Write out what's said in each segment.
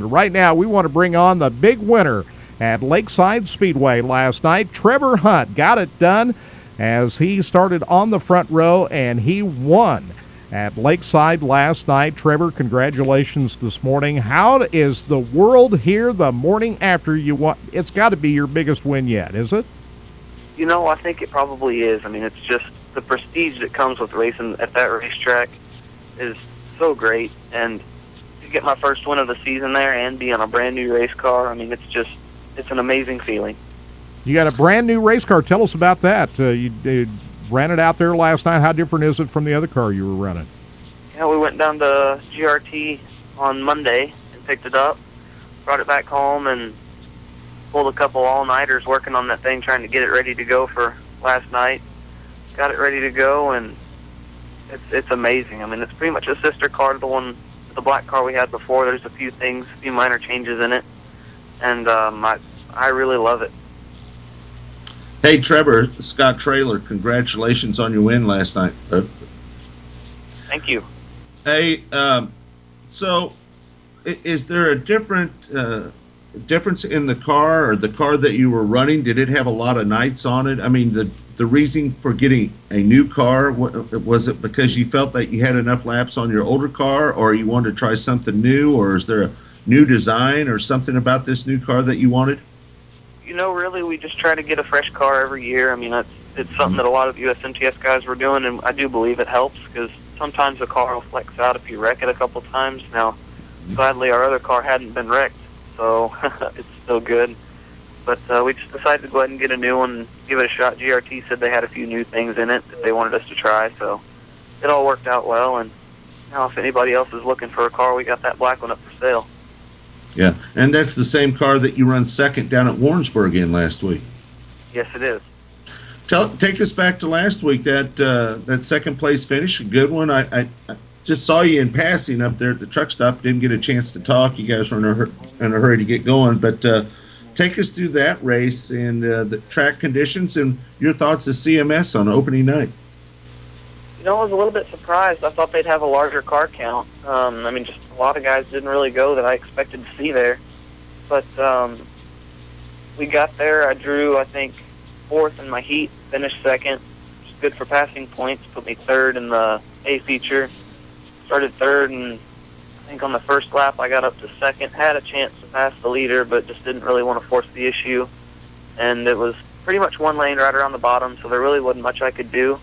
Right now, we want to bring on the big winner at Lakeside Speedway last night. Trevor Hunt got it done as he started on the front row, and he won at Lakeside last night. Trevor, congratulations this morning. How is the world here the morning after you won? It's got to be your biggest win yet, is it? You know, I think it probably is. I mean, it's just the prestige that comes with racing at that racetrack is so great. And to get my first win of the season there and be on a brand new race car, I mean, it's an amazing feeling. You got a brand new race car. Tell us about that. You ran it out there last night. How different is it from the other car you were running? Yeah, we went down to GRT on Monday and picked it up, brought it back home, and pulled a couple all-nighters working on that thing, trying to get it ready to go for last night. Got it ready to go, and it's amazing. I mean, it's pretty much a sister car to the black car we had before. There's a few minor changes in it, and I really love it. Hey, Trevor, Scott Traylor, congratulations on your win last night. Thank you. Hey, so is there a difference in the car or the car that you were running? Did it have a lot of nights on it? I mean, the reason for getting a new car, was it because you felt that you had enough laps on your older car, or you wanted to try something new, or is there a new design or something about this new car that you wanted? You know, really, we just try to get a fresh car every year. I mean, it's something that a lot of USMTS guys were doing, and I do believe it helps because sometimes the car will flex out if you wreck it a couple times. Now, gladly, our other car hadn't been wrecked, so it's still good. But we just decided to go ahead and get a new one and give it a shot. GRT said they had a few new things in it that they wanted us to try, so it all worked out well. And now if anybody else is looking for a car, we got that black one up for sale. Yeah, and that's the same car that you run second down at Warrensburg in last week. Yes, it is. Take us back to last week, that second place finish, a good one. I just saw you in passing up there at the truck stop. Didn't get a chance to talk. You guys were in a hurry to get going, but take us through that race and the track conditions and your thoughts as CMS on opening night. You know, I was a little bit surprised. I thought they'd have a larger car count. I mean, just a lot of guys didn't really go that I expected to see there. But we got there. I drew, I think, fourth in my heat, finished second, which is good for passing points, put me third in the A feature. Started third, and I think on the first lap I got up to second, had a chance to pass the leader, but just didn't really want to force the issue. And it was pretty much one lane right around the bottom, so there really wasn't much I could do.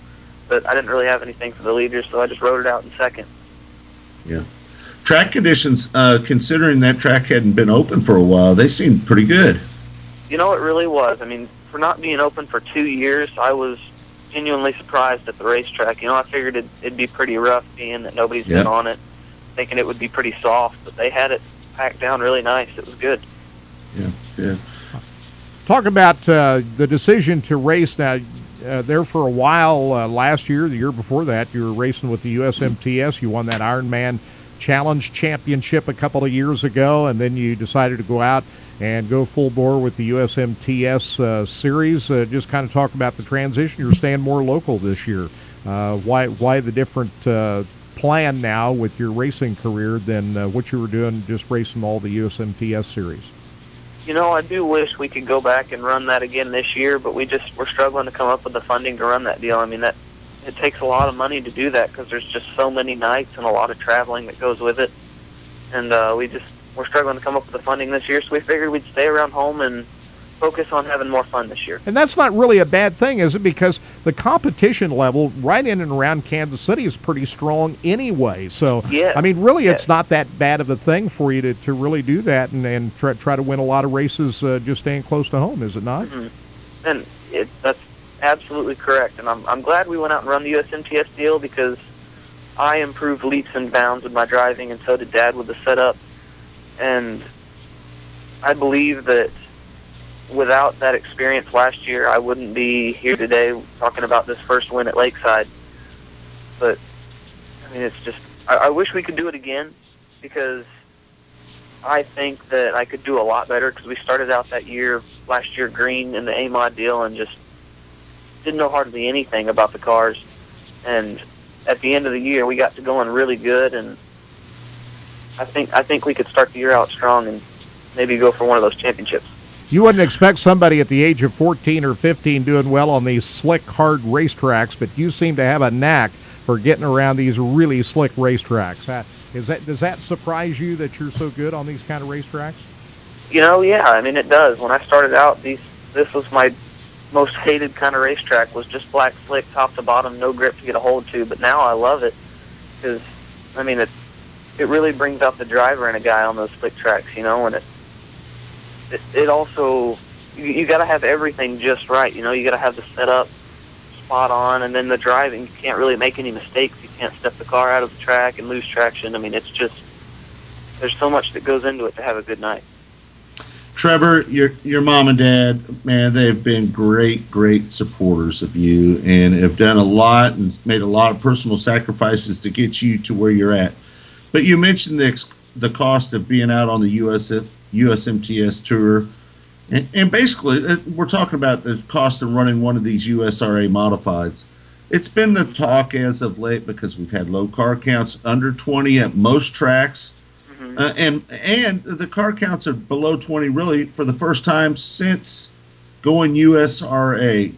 But I didn't really have anything for the leader, so I just rode it out in second. Yeah. Track conditions, considering that track hadn't been open for a while, they seemed pretty good. You know, it really was. I mean, for not being open for 2 years, I was genuinely surprised at the racetrack. You know, I figured it'd be pretty rough being that nobody's been on it, thinking it would be pretty soft, but they had it packed down really nice. It was good. Yeah. Talk about the decision to race now. There for a while last year, the year before that, you were racing with the USMTS. You won that Ironman Challenge Championship a couple of years ago, and then you decided to go out and go full bore with the USMTS series. Just kind of talk about the transition. You're staying more local this year. Why the different plan now with your racing career than what you were doing just racing all the USMTS series? You know, I do wish we could go back and run that again this year, but we're struggling to come up with the funding to run that deal. I mean, it takes a lot of money to do that because there's just so many nights and a lot of traveling that goes with it. And we're struggling to come up with the funding this year, so we figured we'd stay around home and focus on having more fun this year. And that's not really a bad thing, is it? Because the competition level right in and around Kansas City is pretty strong anyway. So, I mean, really it's not that bad of a thing for you to really do that and try to win a lot of races just staying close to home, is it not? Mm-hmm. And that's absolutely correct. And I'm glad we went out and run the USMTS deal because I improved leaps and bounds with my driving, and so did Dad with the setup. And I believe that without that experience last year, I wouldn't be here today talking about this first win at Lakeside. But, I mean, it's just, I wish we could do it again because I think that I could do a lot better because we started out last year green in the AMOD deal and just didn't know hardly anything about the cars. And at the end of the year, we got to going really good, and I think we could start the year out strong and maybe go for one of those championships. You wouldn't expect somebody at the age of 14 or 15 doing well on these slick, hard racetracks, but you seem to have a knack for getting around these really slick racetracks. Does that surprise you that you're so good on these kind of racetracks? Yeah, I mean, it does. When I started out, this was my most hated kind of racetrack, was just black slick, top to bottom, no grip to get a hold to, but now I love it because, I mean, it really brings out the driver in a guy on those slick tracks, and it also, you got to have everything just right, you got to have the setup spot on, and then the driving, you can't really make any mistakes. You can't step the car out of the track and lose traction. I mean, it's just, there's so much that goes into it to have a good night. Trevor, your mom and dad, man, they've been great supporters of you and have done a lot and made a lot of personal sacrifices to get you to where you're at. But you mentioned the cost of being out on the USMTS tour. And basically, we're talking about the cost of running one of these USRA modifieds. It's been the talk as of late because we've had low car counts, under 20 at most tracks. Mm-hmm. And the car counts are below 20 really for the first time since going USRA.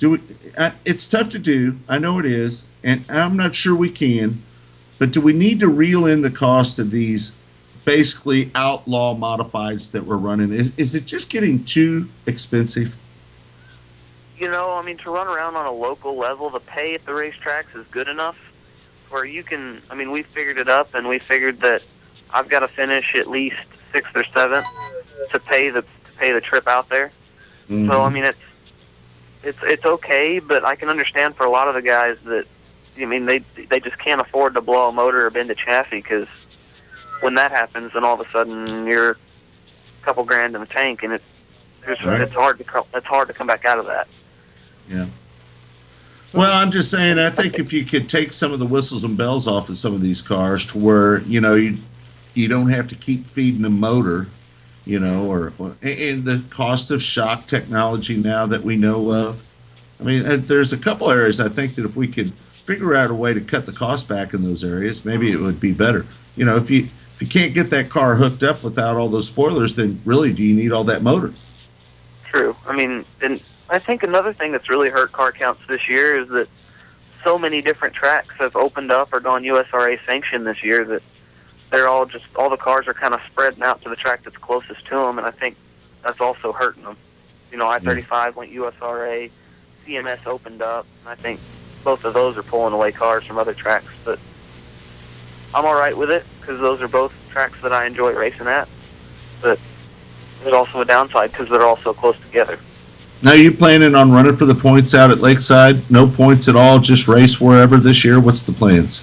It's tough to do. I know it is. And I'm not sure we can. But do we need to reel in the cost of these basically outlaw modifieds that we're running? Is it just getting too expensive? I mean, to run around on a local level, the pay at the racetracks is good enough where you can, I mean, we figured it up, and we figured that I've got to finish at least 6th or 7th to pay the trip out there. Mm-hmm. So, I mean, it's okay, but I can understand for a lot of the guys that, I mean, they just can't afford to blow a motor or bend a chassis, because when that happens, then all of a sudden you're a couple grand in the tank, and it's hard to come back out of that. Yeah. Well, I'm just saying, I think if you could take some of the whistles and bells off of some of these cars to where, you don't have to keep feeding the motor, or and the cost of shock technology now that we know of. I mean, there's a couple areas I think that if we could figure out a way to cut the cost back in those areas, maybe it would be better. If you can't get that car hooked up without all those spoilers, then really do you need all that motor? True. I mean, and I think another thing that's really hurt car counts this year is that so many different tracks have opened up or gone USRA sanctioned this year that they're all the cars are kind of spreading out to the track that's closest to them, and I think that's also hurting them. I-35 went USRA, CMS opened up, and I think both of those are pulling away cars from other tracks, but I'm all right with it because those are both tracks that I enjoy racing at, but there's also a downside because they're all so close together. Now, are you planning on running for the points out at Lakeside? No points at all, just race wherever this year? What's the plans?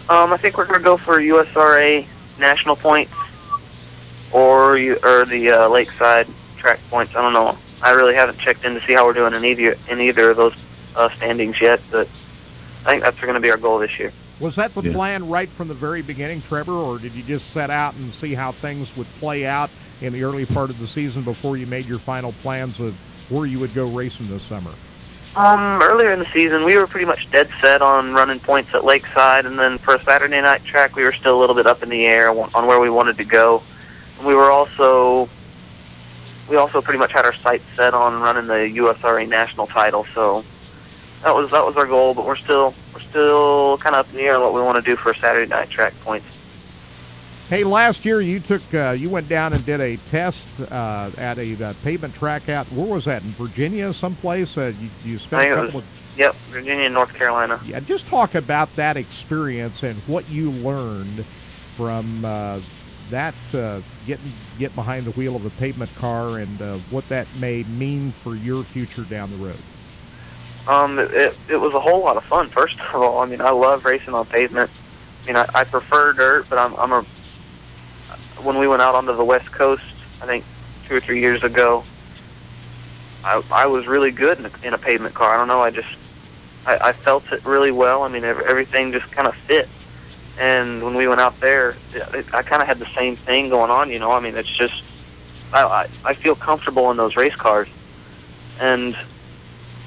I think we're going to go for USRA national points or the Lakeside track points. I don't know. I really haven't checked in to see how we're doing in either of those standings yet, but I think that's going to be our goal this year. Was that the plan right from the very beginning, Trevor, or did you just set out and see how things would play out in the early part of the season before you made your final plans of where you would go racing this summer? Earlier in the season, we were pretty much dead set on running points at Lakeside, and then for a Saturday night track, we were still a little bit up in the air on where we wanted to go. And we also pretty much had our sights set on running the USRA national title, so that was our goal. But we're still kind of up in the air on what we want to do for Saturday night track points. Hey, last year you went down and did a test at a pavement track out. Where was that? In Virginia, someplace? You spent a couple of... Yep, Virginia and North Carolina. Yeah, just talk about that experience and what you learned from that get behind the wheel of a pavement car and what that may mean for your future down the road. It was a whole lot of fun. First of all, I mean, I love racing on pavement. I mean, I prefer dirt, but when we went out onto the West Coast, I think 2 or 3 years ago, I was really good in a pavement car. I don't know, I felt it really well. I mean, everything just kind of fit. And when we went out there, I kind of had the same thing going on, I mean, it's just, I feel comfortable in those race cars. And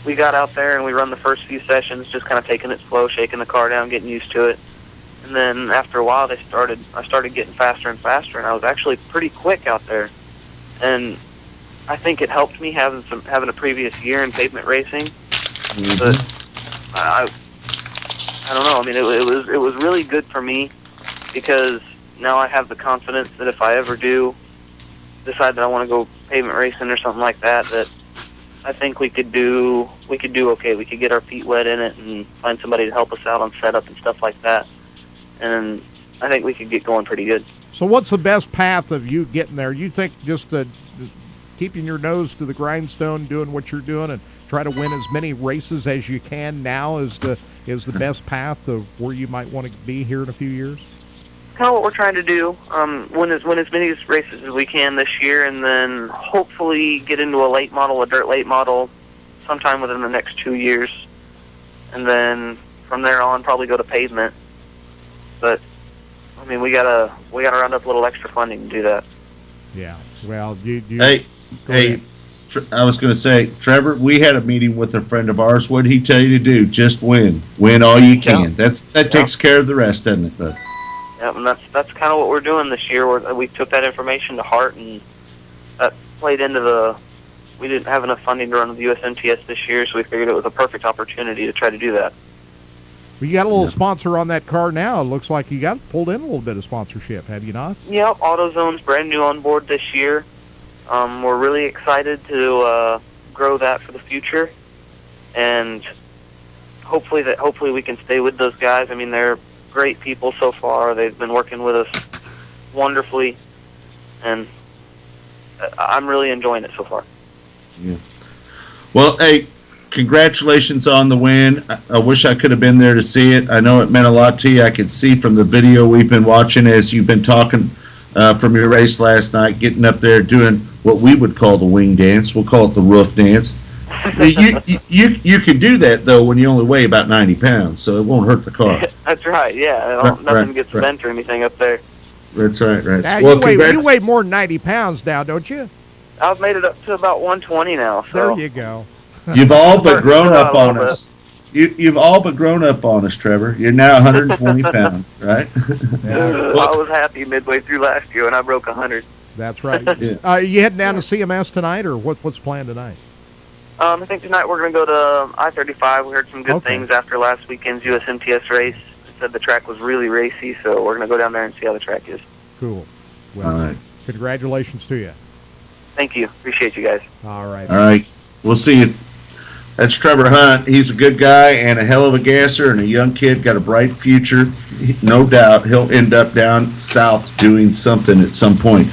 we got out there and we run the first few sessions, just kind of taking it slow, shaking the car down, getting used to it. And then after a while, I started getting faster and faster, and I was actually pretty quick out there. And I think it helped me having a previous year in pavement racing. Mm-hmm. But I don't know. I mean, it was really good for me because now I have the confidence that if I ever do decide that I want to go pavement racing or something like that, that I think we could do okay. We could get our feet wet in it and find somebody to help us out on setup and stuff like that. And I think we could get going pretty good. So what's the best path of you getting there? You think just keeping your nose to the grindstone, doing what you're doing, and try to win as many races as you can now is the best path of where you might want to be here in a few years? Kind of what we're trying to do. Win as many races as we can this year, and then hopefully get into a dirt late model, sometime within the next 2 years, and then from there on probably go to pavement. But I mean, we gotta round up a little extra funding to do that. Yeah. Well, you Hey, I was going to say, Trevor, we had a meeting with a friend of ours. What did he tell you to do? Just win all you can. Yeah. That takes care of the rest, doesn't it? Bud? Yeah, and that's kind of what we're doing this year. We took that information to heart, and that played into we didn't have enough funding to run the USMTS this year, so we figured it was a perfect opportunity to try to do that. Well, you got a little sponsor on that car now. It looks like you got pulled in a little bit of sponsorship, have you not? Yep, AutoZone's brand new on board this year. We're really excited to grow that for the future, and hopefully we can stay with those guys. I mean, they're great people so far. They've been working with us wonderfully, and I'm really enjoying it so far. Yeah. Well, hey, congratulations on the win. I wish I could have been there to see it. I know it meant a lot to you. I could see from the video we've been watching as you've been talking from your race last night, getting up there doing what we would call the wing dance. We'll call it the roof dance. You can do that, though, when you only weigh about 90 pounds, so it won't hurt the car. That's right, yeah. Nothing gets bent or anything up there. That's right. Now, Well, you weigh more than 90 pounds now, don't you? I've made it up to about 120 now. So. There you go. You've all but grown up on us. You've all but grown up on us, Trevor. You're now 120 pounds, right? Yeah. I was happy midway through last year when I broke 100. That's right. You heading down to CMS tonight, or what's planned tonight? I think tonight we're going to go to I-35. We heard some good things after last weekend's USMTS race. They said the track was really racy, so we're going to go down there and see how the track is. Cool. Well, all right. Congratulations to you. Thank you. Appreciate you guys. All right. All right. We'll see you. That's Trevor Hunt. He's a good guy and a hell of a gasser and a young kid, got a bright future. No doubt he'll end up down south doing something at some point.